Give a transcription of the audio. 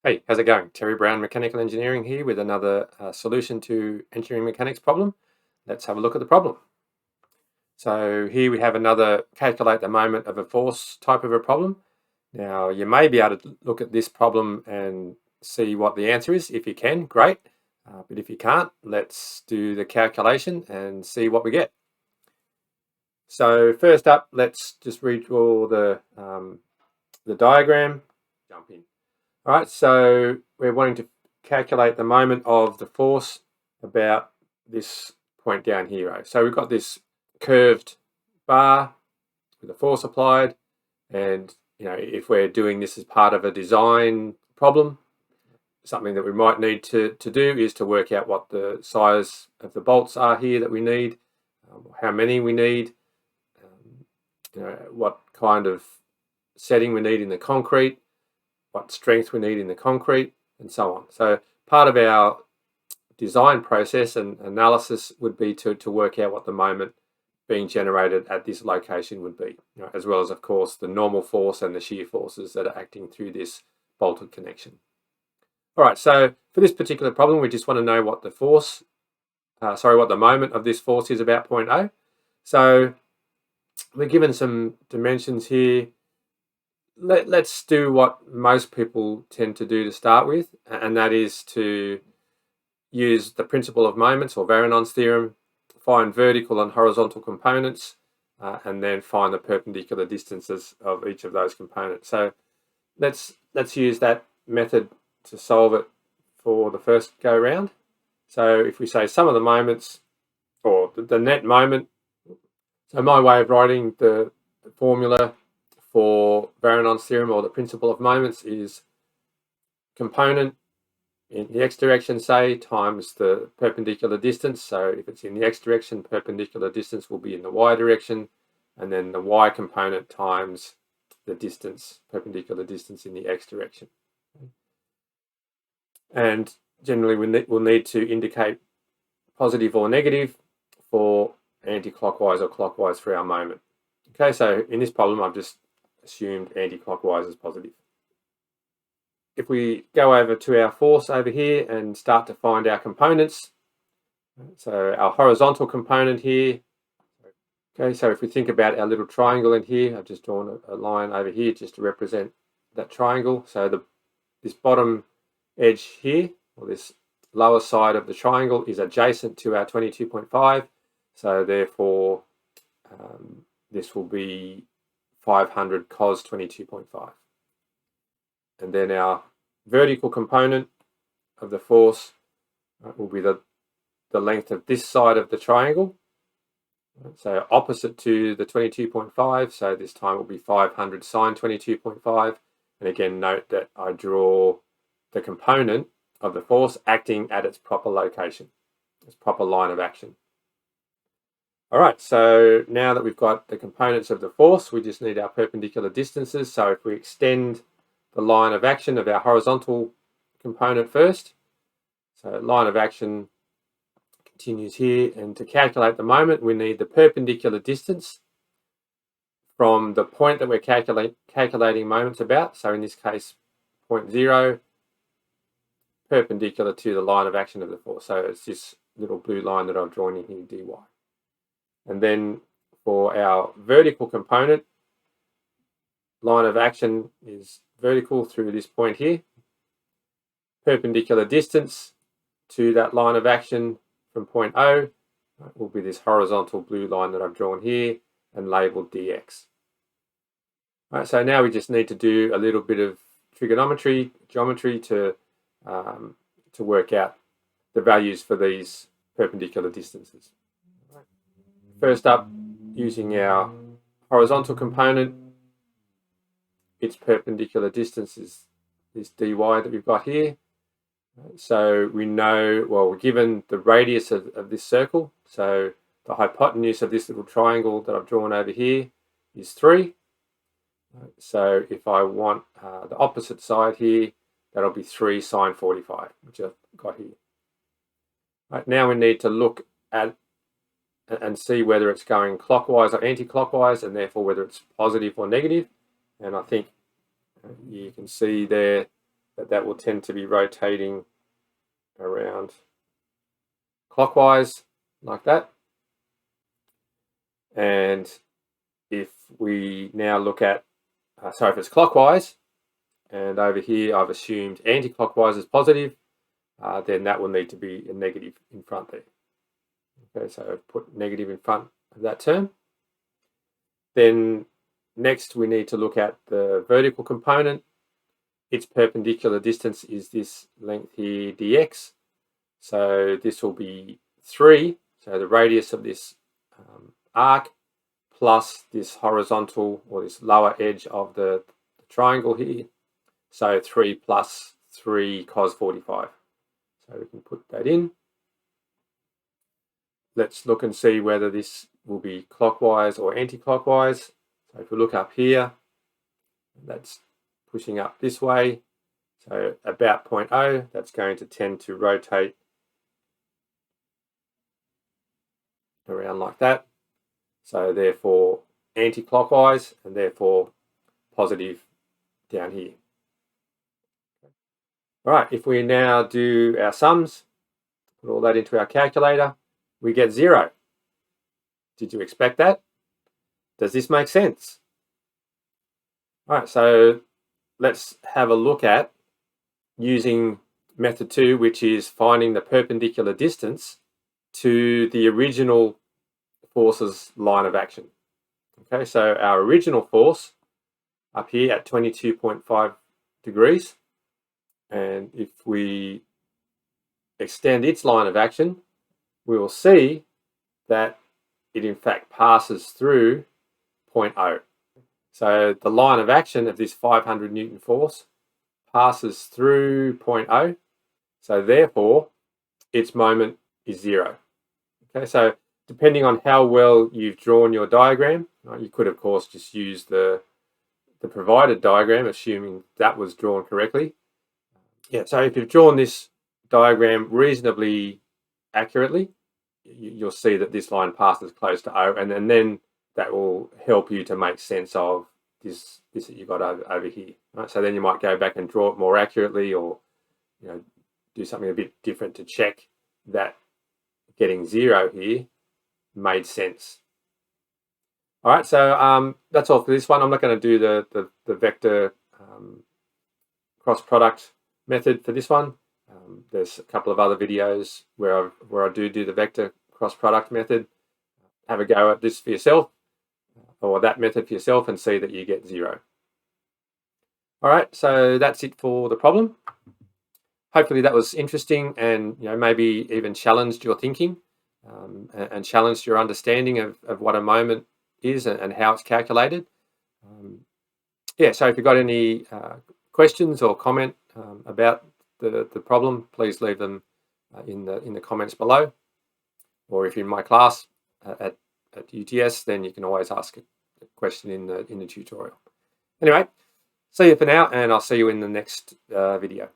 Hey, how's it going? Terry Brown, Mechanical Engineering here with another solution to engineering mechanics problem. Let's have a look at the problem. So here we have another calculate the moment of a force type of a problem. Now you may be able to look at this problem and see what the answer is. If you can, great. But if you can't, let's do the calculation and see what we get. So first up, let's just redraw the diagram. Jump in. All right, so we're wanting to calculate the moment of the force about this point down here. So we've got this curved bar with a force applied, and if we're doing this as part of a design problem, something that we might need to do is to work out what the size of the bolts are here that we need, how many we need, what kind of setting we need in the concrete, what strength we need in the concrete, and so on. So part of our design process and analysis would be to work out what the moment being generated at this location would be, as well as, of course, the normal force and the shear forces that are acting through this bolted connection. All right, so for this particular problem, we just want to know what the force, what the moment of this force is about point O. So we're given some dimensions here. Let's do what most people tend to do to start with, and that is to use the principle of moments, or Varignon's theorem, find vertical and horizontal components, and then find the perpendicular distances of each of those components. So let's use that method to solve it for the first go round. So if we say sum of the moments, or the net moment, so my way of writing the formula for Varignon's theorem, or the principle of moments, is component in the x direction, say, times the perpendicular distance. So if it's in the x direction, perpendicular distance will be in the y direction, and then the y component times the distance, perpendicular distance in the x direction. And generally we'll need to indicate positive or negative for anti-clockwise or clockwise for our moment. Okay, so in this problem I've just assumed anti-clockwise is positive. If we go over to our force over here and start to find our components, so our horizontal component here, okay, so if we think about our little triangle in here, I've just drawn a line over here just to represent that triangle. So this bottom edge here, or this lower side of the triangle, is adjacent to our 22.5, so therefore this will be 500 cos 22.5. And then our vertical component of the force will be the length of this side of the triangle, so opposite to the 22.5, so this time will be 500 sine 22.5. And again, note that I draw the component of the force acting at its proper location, its proper line of action. All right, so now that we've got the components of the force, we just need our perpendicular distances. So if we extend the line of action of our horizontal component first, so line of action continues here, and to calculate the moment we need the perpendicular distance from the point that we're calculating moments about, so in this case point 0, perpendicular to the line of action of the force. So it's this little blue line that I've drawn in here, dy. And then for our vertical component, line of action is vertical through this point here. Perpendicular distance to that line of action from point O will be this horizontal blue line that I've drawn here and labeled dx. All right, so now we just need to do a little bit of geometry to work out the values for these perpendicular distances. First up, using our horizontal component, its perpendicular distance is this dy that we've got here. So we know, well, we're given the radius of this circle. So the hypotenuse of this little triangle that I've drawn over here is 3. So if I want the opposite side here, that'll be 3 sine 45, which I've got here. Right, now we need to look at and see whether it's going clockwise or anti-clockwise, and therefore whether it's positive or negative. And I think you can see there that will tend to be rotating around clockwise like that. And if we now look at, so if it's clockwise, and over here I've assumed anti-clockwise is positive, then that will need to be a negative in front there. Okay, so I've put negative in front of that term. Then next we need to look at the vertical component. Its perpendicular distance is this length here, dx. So this will be 3, so the radius of this arc, plus this horizontal or this lower edge of the triangle here. So 3 plus 3 cos 45. So we can put that in. Let's look and see whether this will be clockwise or anti-clockwise. So if we look up here, that's pushing up this way. So about 0.0, that's going to tend to rotate around like that. So therefore anti-clockwise, and therefore positive down here. All right, if we now do our sums, put all that into our calculator, we get 0. Did you expect that? Does this make sense? All right, so let's have a look at using method 2, which is finding the perpendicular distance to the original force's line of action. Okay, so our original force up here at 22.5 degrees, and if we extend its line of action, we will see that it in fact passes through 0.0. So the line of action of this 500 Newton force passes through 0.0. So therefore, its moment is 0. Okay, so depending on how well you've drawn your diagram, you could of course just use the provided diagram, assuming that was drawn correctly. Yeah, so if you've drawn this diagram reasonably accurately, you'll see that this line passes close to O, and then that will help you to make sense of this that you've got over here. Right? So then you might go back and draw it more accurately, or do something a bit different to check that getting 0 here made sense. All right, so that's all for this one. I'm not going to do the vector cross product method for this one. There's a couple of other videos where I do the vector cross product method. Have a go at this for yourself, or that method for yourself, and see that you get 0. All right, so that's it for the problem. Hopefully that was interesting, and maybe even challenged your thinking and challenged your understanding of what a moment is and how it's calculated. Yeah, so if you've got any questions or comment about the problem, please leave them in the comments below. Or if you're in my class at UTS, then you can always ask a question in the tutorial. Anyway, see you for now, and I'll see you in the next video.